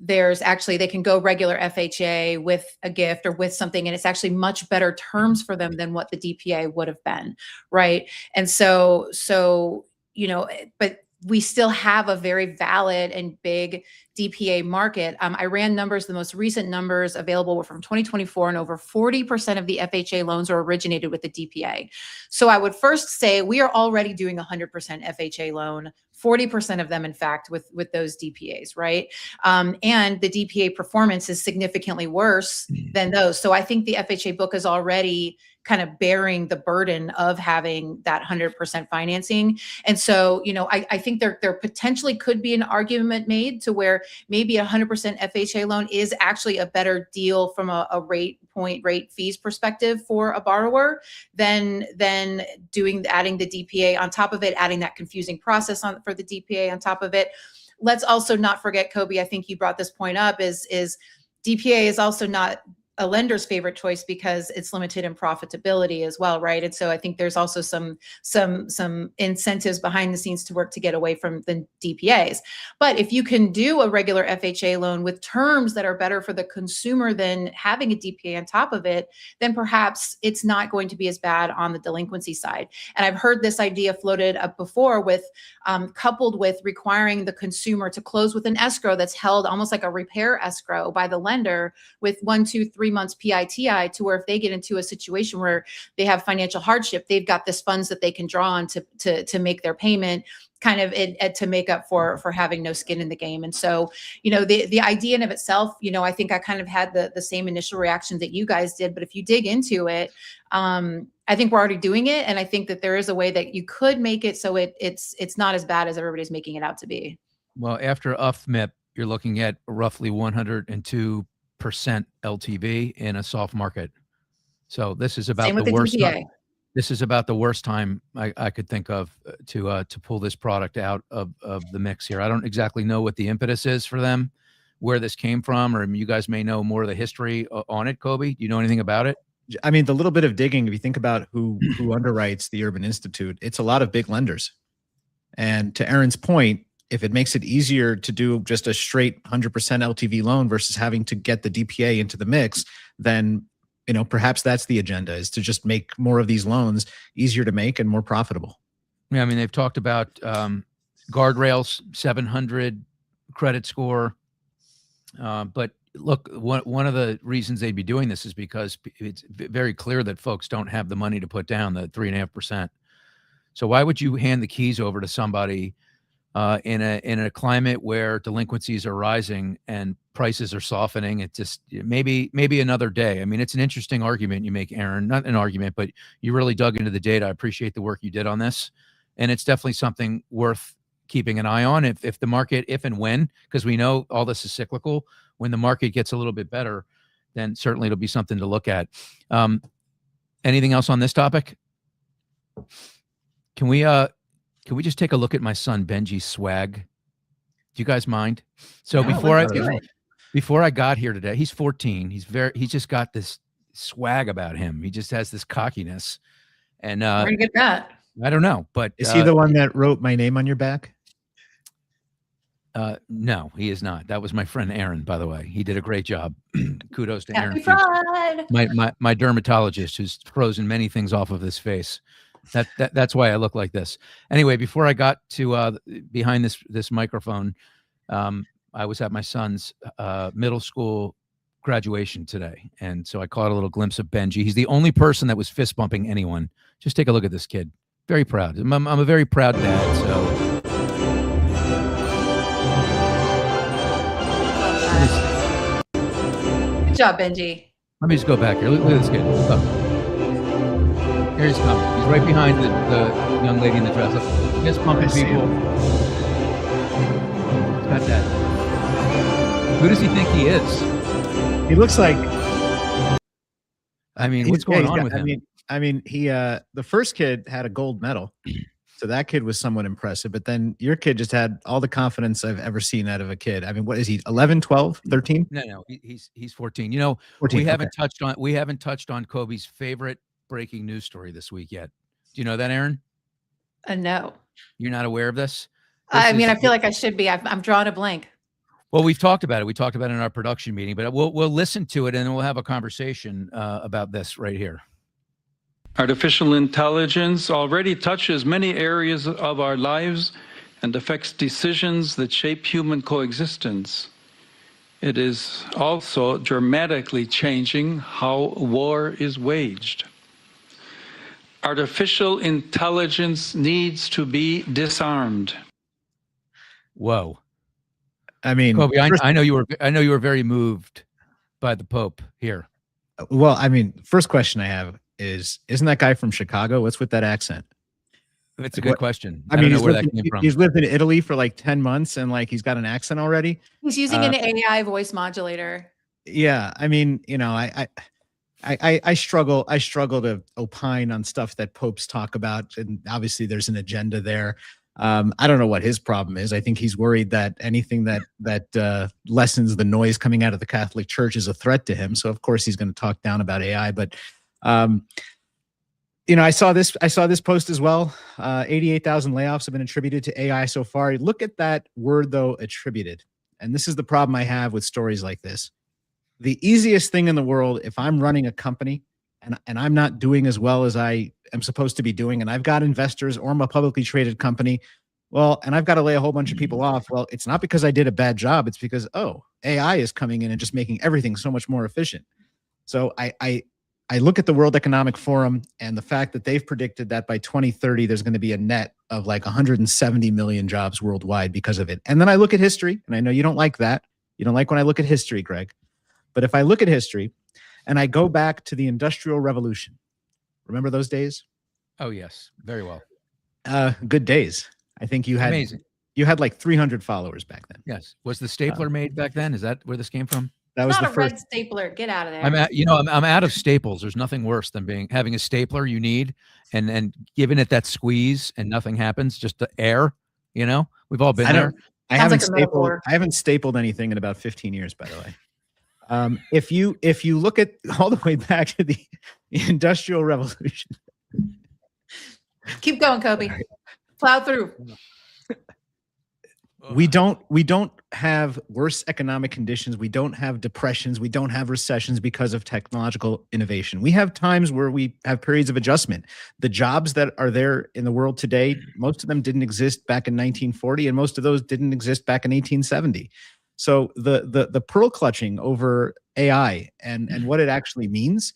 they can go regular FHA with a gift or with something, and it's actually much better terms for them than what the DPA would have been, right? And so but we still have a very valid and big DPA market. I ran numbers. The most recent numbers available were from 2024, and over 40% of the FHA loans are originated with the DPA. So I would first say we are already doing 100% FHA loan, 40% of them, in fact, with those DPAs, right? And the DPA performance is significantly worse than those. So I think the FHA book is already kind of bearing the burden of having that 100% financing. And so, I think there potentially could be an argument made to where maybe 100% FHA loan is actually a better deal from a rate fees perspective for a borrower than adding the DPA on top of it, adding that confusing process for the DPA on top of it. Let's also not forget, Coby, I think you brought this point up, is DPA is also not a lender's favorite choice because it's limited in profitability as well, right? And so I think there's also some incentives behind the scenes to work to get away from the DPAs. But if you can do a regular FHA loan with terms that are better for the consumer than having a DPA on top of it, then perhaps it's not going to be as bad on the delinquency side. And I've heard this idea floated up before with coupled with requiring the consumer to close with an escrow that's held almost like a repair escrow by the lender with 1, 2, 3 months PITI, to where if they get into a situation where they have financial hardship, they've got this funds that they can draw on to make their payment, kind of to make up for having no skin in the game. And so, the idea in of itself, I think I kind of had the same initial reaction that you guys did. But if you dig into it, I think we're already doing it. And I think that there is a way that you could make it so it's not as bad as everybody's making it out to be. Well, after UFMIP, you're looking at roughly 102% LTV in a soft market. So this is about the worst. This is about the worst time I could think of to pull this product out of the mix here. I don't exactly know what the impetus is for them, where this came from, or you guys may know more of the history on it. Coby, do you know anything about it? I mean, the little bit of digging, if you think about who underwrites the Urban Institute, it's a lot of big lenders. And to Erin's point, if it makes it easier to do just a straight 100% LTV loan versus having to get the DPA into the mix, then perhaps that's the agenda, is to just make more of these loans easier to make and more profitable. Yeah, I mean, they've talked about guardrails, 700 credit score. But look, one of the reasons they'd be doing this is because it's very clear that folks don't have the money to put down the 3.5%. So why would you hand the keys over to somebody in a climate where delinquencies are rising and prices are softening? It just maybe another day. I mean, it's an interesting argument you make, Erin. Not an argument, but you really dug into the data. I appreciate the work you did on this, and it's definitely something worth keeping an eye on. If the market, if and when, because we know all this is cyclical, when the market gets a little bit better, then certainly it'll be something to look at. Anything else on this topic? Can we just take a look at my son Benji's swag? Do you guys mind? So No, before I got here today, he's 14. He's just got this swag about him. He just has this cockiness. And where do you get that? I don't know, but Is he the one that wrote my name on your back? No, he is not. That was my friend Erin, by the way. He did a great job. Kudos to Happy Erin, Pride. my dermatologist, who's frozen many things off of his face. That's why I look like this. Anyway, before I got to behind this microphone, I was at my son's middle school graduation today, and so I caught a little glimpse of Benji. He's the only person that was fist bumping anyone. Just take a look at this kid. Very proud. I'm a very proud dad. So. Good job, Benji. Let me just go back here. Look at this kid. Look. Here he's coming. He's right behind the young lady in the dress. Look, fist pumping people. He's got that. Who does he think he is? He looks like. I mean, what's going on with him? I mean, he the first kid had a gold medal, so that kid was somewhat impressive. But then your kid just had all the confidence I've ever seen out of a kid. I mean, what is he? 11, 12, 13? No, he's 14. You know, 14, we haven't touched on Coby's favorite breaking news story this week yet. Do you know that, Erin? No. You're not aware of this? I mean, I feel like I should be. I'm drawing a blank. Well, we've talked about it. We talked about it in our production meeting, but we'll listen to it and then we'll have a conversation about this right here. Artificial intelligence already touches many areas of our lives and affects decisions that shape human coexistence. It is also dramatically changing how war is waged. Artificial intelligence needs to be disarmed. Whoa. I mean, Coby, I know you were very moved by the Pope here. Well, I mean, first question I have is, isn't that guy from Chicago? What's with that accent? That's a good question. I mean, don't know where that came from. He's lived in Italy for like 10 months and like he's got an accent already. He's using an AI voice modulator. Yeah, I mean, I struggle to opine on stuff that popes talk about, and obviously there's an agenda there. I don't know what his problem is. I think he's worried that anything that lessens the noise coming out of the Catholic Church is a threat to him. So of course he's going to talk down about AI. But I saw this post as well. 88,000 layoffs have been attributed to AI so far. Look at that word though, attributed. And this is the problem I have with stories like this. The easiest thing in the world, if I'm running a company and I'm not doing as well as I am supposed to be doing, and I've got investors or I'm a publicly traded company, well, and I've got to lay a whole bunch of people off. Well, it's not because I did a bad job. It's because, AI is coming in and just making everything so much more efficient. So I look at the World Economic Forum and the fact that they've predicted that by 2030, there's going to be a net of like 170 million jobs worldwide because of it. And then I look at history, and I know you don't like that. You don't like when I look at history, Greg. But if I look at history and I go back to the Industrial Revolution, remember those days? Oh, yes. Very well. Good days. I think you had amazing. You had like 300 followers back then. Yes. Was the stapler made back then? Is that where this came from? That was Not the a first. red stapler. Get out of there. I'm out of staples. There's nothing worse than having a stapler you need and giving it that squeeze and nothing happens. Just the air. We've all been there. I haven't stapled anything in about 15 years, by the way. If you look at all the way back to the Industrial Revolution, Keep going, Coby. Plow through. we don't have worse economic conditions. We don't have depressions. We don't have recessions because of technological innovation. We have times where we have periods of adjustment. The jobs that are there in the world today, most of them didn't exist back in 1940, and most of those didn't exist back in 1870. So the pearl clutching over AI and what it actually means,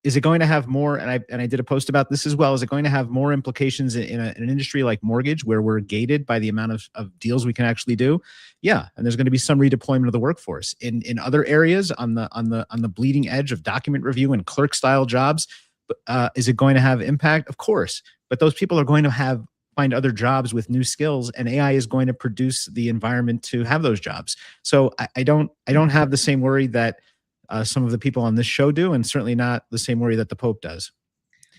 is it going to have more, and I did a post about this as well, is it going to have more implications in an industry like mortgage, where we're gated by the amount of deals we can actually do? Yeah, and there's going to be some redeployment of the workforce. In other areas on the bleeding edge of document review and clerk style jobs, is it going to have impact? Of course, but those people are going to find other jobs with new skills, and AI is going to produce the environment to have those jobs. So I don't have the same worry that some of the people on this show do, and certainly not the same worry that the Pope does.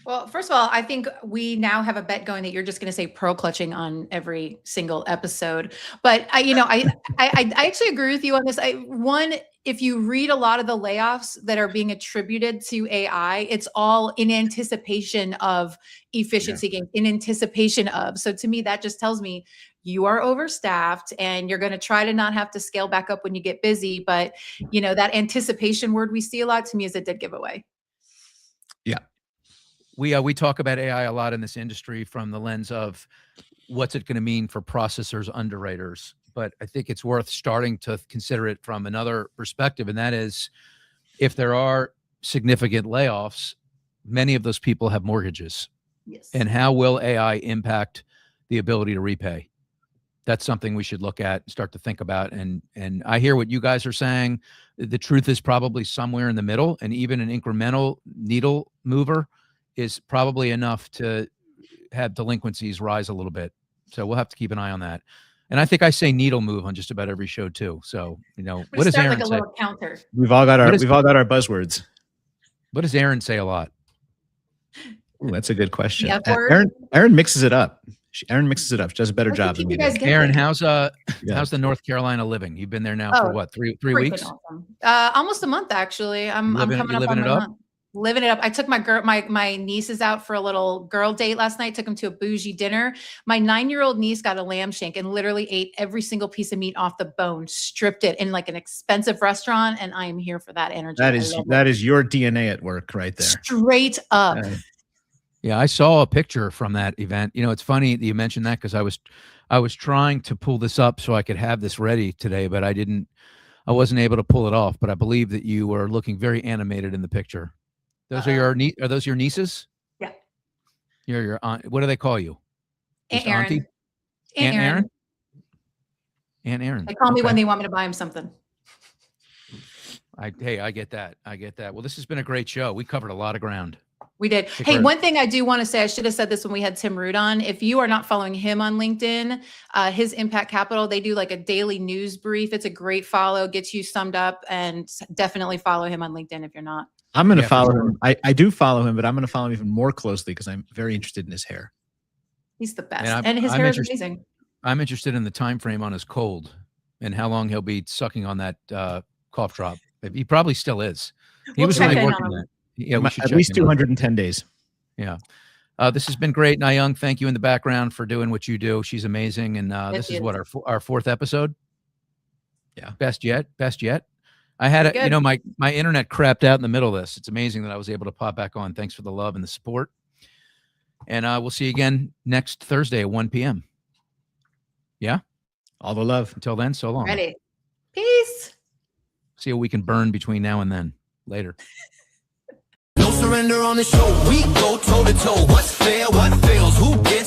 Well, first of all, I think we now have a bet going that you're just going to say pearl clutching on every single episode. But I actually agree with you on this. If you read a lot of the layoffs that are being attributed to AI, it's all in anticipation of efficiency gains, in anticipation of. So to me, that just tells me you are overstaffed and you're going to try to not have to scale back up when you get busy. But, that anticipation word we see a lot, to me, is a dead giveaway. Yeah. We talk about AI a lot in this industry from the lens of what's it going to mean for processors, underwriters. But I think it's worth starting to consider it from another perspective. And that is, if there are significant layoffs, many of those people have mortgages. Yes. And how will AI impact the ability to repay? That's something we should look at and start to think about. And I hear what you guys are saying. The truth is probably somewhere in the middle, and even an incremental needle mover is probably enough to have delinquencies rise a little bit. So we'll have to keep an eye on that. And I think I say needle move on just about every show too. So, what does Erin say? Little counter. We've all got our buzzwords. What does Erin say a lot? Ooh, that's a good question. Erin mixes it up. Erin mixes it up. She does a better job than me. Erin, how's the North Carolina living? You've been there now for what, three weeks? Awesome. Almost a month actually. I'm coming up on my month. Living it up. I took my nieces out for a little girl date last night. Took them to a bougie dinner. My 9-year-old niece got a lamb shank and literally ate every single piece of meat off the bone, stripped it in like an expensive restaurant. And I am here for that energy. That is your DNA at work right there. Straight up. Yeah, I saw a picture from that event. It's funny that you mentioned that, because I was trying to pull this up so I could have this ready today, but I wasn't able to pull it off. But I believe that you were looking very animated in the picture. Those are those your nieces? Yeah. Your aunt. What do they call you? Aunt Erin. Auntie? Aunt Erin? Aunt Erin. They call me when they want me to buy them something. I get that. Well, this has been a great show. We covered a lot of ground. We did. Hey, one thing I do want to say, I should have said this when we had Tim Root on. If you are not following him on LinkedIn, his Impact Capital, they do like a daily news brief. It's a great follow, gets you summed up, and definitely follow him on LinkedIn if you're not. I'm going to follow him. I do follow him, but I'm going to follow him even more closely because I'm very interested in his hair. He's the best. And his hair is amazing. I'm interested in the time frame on his cold and how long he'll be sucking on that cough drop. He probably still is. He was really working that. Yeah, we should at least 210 days. Yeah. This has been great. Nyung, thank you in the background for doing what you do. She's amazing. And this is what, our fourth episode? Yeah. Best yet. I had my internet crapped out in the middle of this. It's amazing that I was able to pop back on. Thanks for the love and the support. And we'll see you again next Thursday at 1 p.m. Yeah? All the love. Until then, so long. Ready. Peace. See what we can burn between now and then. Later. No surrender on the show. We go toe to toe. What's fair? What fails? Who gets